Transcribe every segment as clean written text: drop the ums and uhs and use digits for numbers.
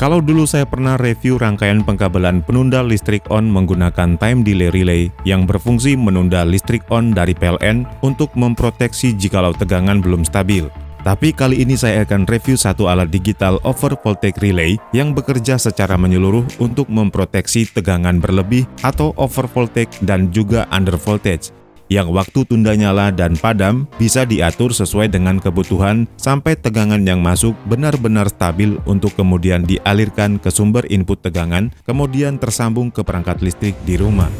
Kalau dulu saya pernah review rangkaian pengkabelan penunda listrik on menggunakan time delay relay yang berfungsi menunda listrik on dari PLN untuk memproteksi jikalau tegangan belum stabil. Tapi kali ini saya akan review satu alat digital over voltage relay yang bekerja secara menyeluruh untuk memproteksi tegangan berlebih atau over voltage dan juga under voltage, yang waktu tunda nyala dan padam bisa diatur sesuai dengan kebutuhan sampai tegangan yang masuk benar-benar stabil untuk kemudian dialirkan ke sumber input tegangan, kemudian tersambung ke perangkat listrik di rumah.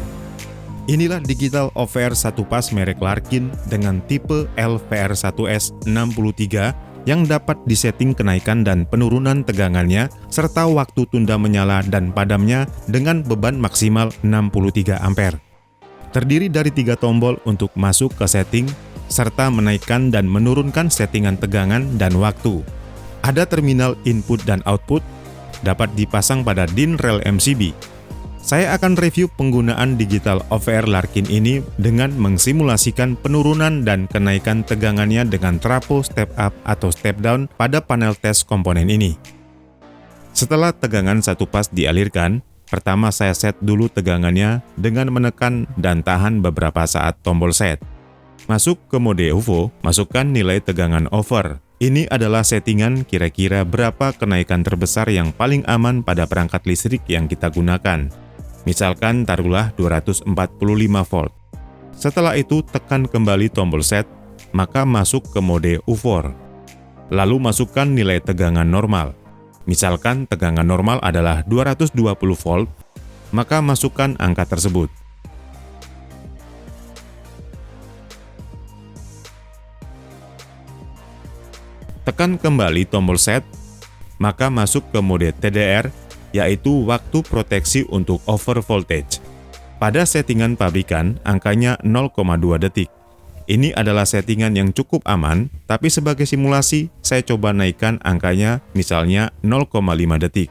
Inilah digital OVR satu pas merek Larkin dengan tipe LVR1S63 yang dapat disetting kenaikan dan penurunan tegangannya serta waktu tunda menyala dan padamnya dengan beban maksimal 63 ampere. Terdiri dari 3 tombol untuk masuk ke setting, serta menaikkan dan menurunkan settingan tegangan dan waktu. Ada terminal input dan output, dapat dipasang pada DIN rel MCB. Saya akan review penggunaan digital OVR Larkin ini dengan mengsimulasikan penurunan dan kenaikan tegangannya dengan trafo step up atau step down pada panel tes komponen ini. Setelah tegangan satu pas dialirkan, pertama saya set dulu tegangannya dengan menekan dan tahan beberapa saat tombol set. Masuk ke mode UFO, masukkan nilai tegangan over. Ini adalah settingan kira-kira berapa kenaikan terbesar yang paling aman pada perangkat listrik yang kita gunakan. Misalkan taruhlah 245 volt. Setelah itu tekan kembali tombol set, maka masuk ke mode UFO. Lalu masukkan nilai tegangan normal. Misalkan tegangan normal adalah 220 volt, maka masukkan angka tersebut. Tekan kembali tombol set, maka masuk ke mode TDR, yaitu waktu proteksi untuk over voltage. Pada settingan pabrikan, angkanya 0,2 detik. Ini adalah settingan yang cukup aman, tapi sebagai simulasi, saya coba naikkan angkanya misalnya 0,5 detik.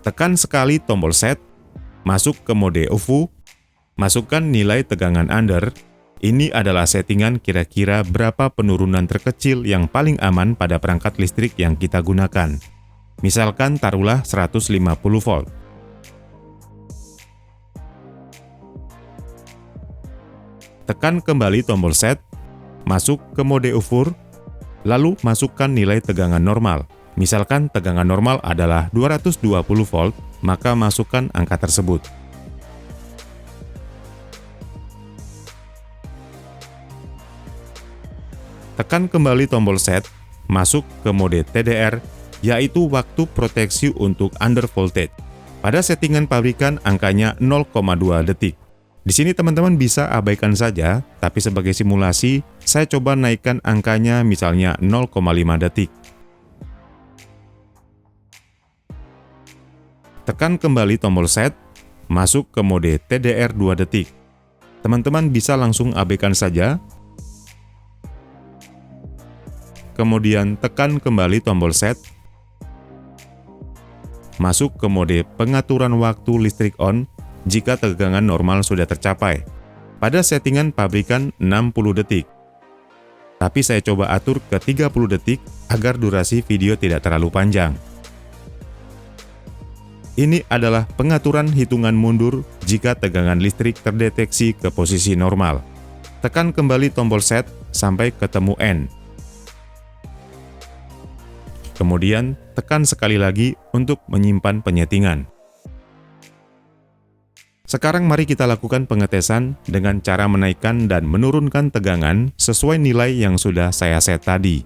Tekan sekali tombol set, masuk ke mode UFO, masukkan nilai tegangan under. Ini adalah settingan kira-kira berapa penurunan terkecil yang paling aman pada perangkat listrik yang kita gunakan. Misalkan taruhlah 150 volt. Tekan kembali tombol set, masuk ke mode UFO, lalu masukkan nilai tegangan normal. Misalkan tegangan normal adalah 220 volt, maka masukkan angka tersebut. Tekan kembali tombol set, masuk ke mode TDR, yaitu waktu proteksi untuk under voltage. Pada settingan pabrikan angkanya 0,2 detik. Di sini teman-teman bisa abaikan saja, tapi sebagai simulasi, saya coba naikkan angkanya misalnya 0,5 detik. Tekan kembali tombol set, masuk ke mode TDR 2 detik. Teman-teman bisa langsung abaikan saja. Kemudian tekan kembali tombol set, masuk ke mode pengaturan waktu listrik on jika tegangan normal sudah tercapai. Pada settingan pabrikan 60 detik. Tapi saya coba atur ke 30 detik agar durasi video tidak terlalu panjang. Ini adalah pengaturan hitungan mundur jika tegangan listrik terdeteksi ke posisi normal. Tekan kembali tombol set sampai ketemu N. Kemudian, tekan sekali lagi untuk menyimpan penyetingan. Sekarang mari kita lakukan pengetesan dengan cara menaikkan dan menurunkan tegangan sesuai nilai yang sudah saya set tadi.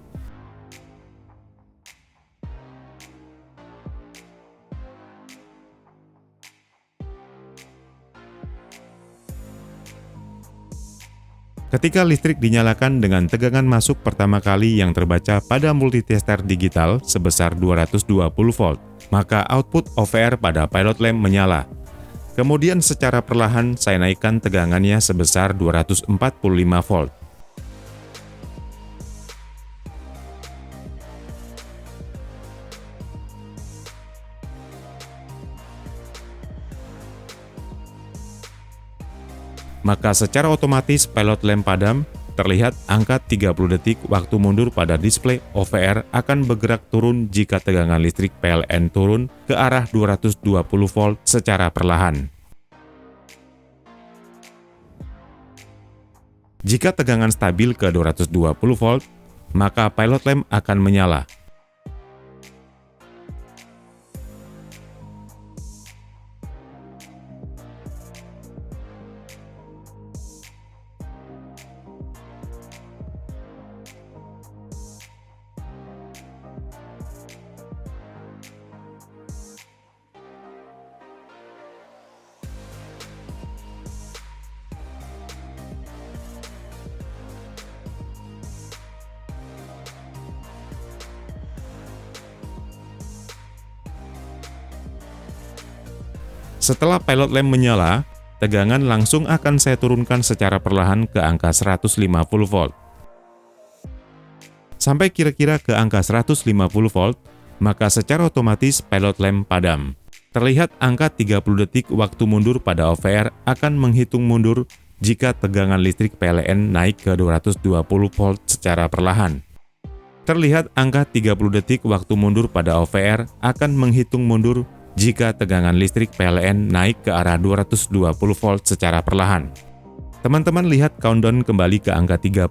Ketika listrik dinyalakan dengan tegangan masuk pertama kali yang terbaca pada multitester digital sebesar 220 volt, maka output OVR pada pilot lamp menyala. Kemudian secara perlahan saya naikkan tegangannya sebesar 245 volt. Maka secara otomatis pilot lamp padam Terlihat angka 30 detik waktu mundur pada display OVR akan bergerak turun jika tegangan listrik PLN turun ke arah 220 volt secara perlahan. Jika tegangan stabil ke 220 volt, maka pilot lamp akan menyala. Setelah pilot lamp menyala, tegangan langsung akan saya turunkan secara perlahan ke angka 150 volt. Sampai kira-kira ke angka 150 volt, maka secara otomatis pilot lamp padam. Terlihat angka 30 detik waktu mundur pada OVR akan menghitung mundur jika tegangan listrik PLN naik ke 220 volt secara perlahan. Terlihat angka 30 detik waktu mundur pada OVR akan menghitung mundur jika tegangan listrik PLN naik ke arah 220 volt secara perlahan. Teman-teman lihat countdown kembali ke angka 30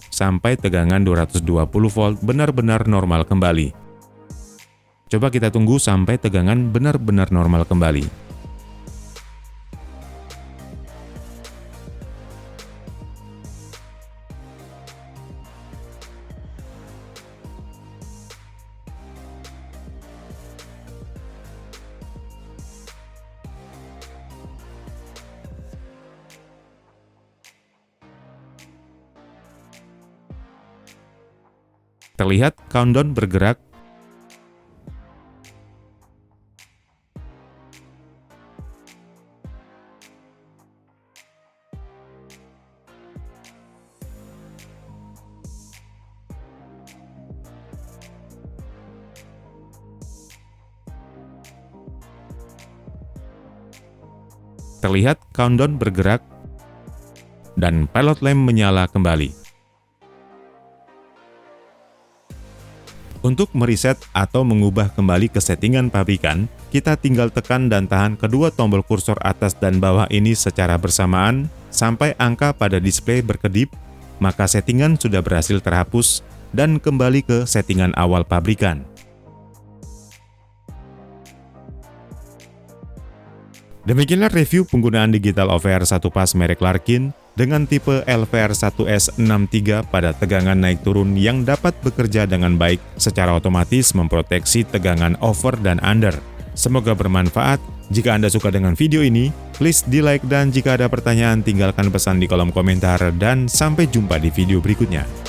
sampai tegangan 220 volt benar-benar normal kembali. Coba kita tunggu sampai tegangan benar-benar normal kembali. Terlihat countdown bergerak. Terlihat countdown bergerak dan pilot lamp menyala kembali. Untuk mereset atau mengubah kembali ke settingan pabrikan, kita tinggal tekan dan tahan kedua tombol kursor atas dan bawah ini secara bersamaan sampai angka pada display berkedip, maka settingan sudah berhasil terhapus dan kembali ke settingan awal pabrikan. Demikianlah review penggunaan digital OVR 1 pas merek Larkin dengan tipe LVR1S63 pada tegangan naik turun yang dapat bekerja dengan baik secara otomatis memproteksi tegangan over dan under. Semoga bermanfaat. Jika Anda suka dengan video ini, please di like dan jika ada pertanyaan tinggalkan pesan di kolom komentar dan sampai jumpa di video berikutnya.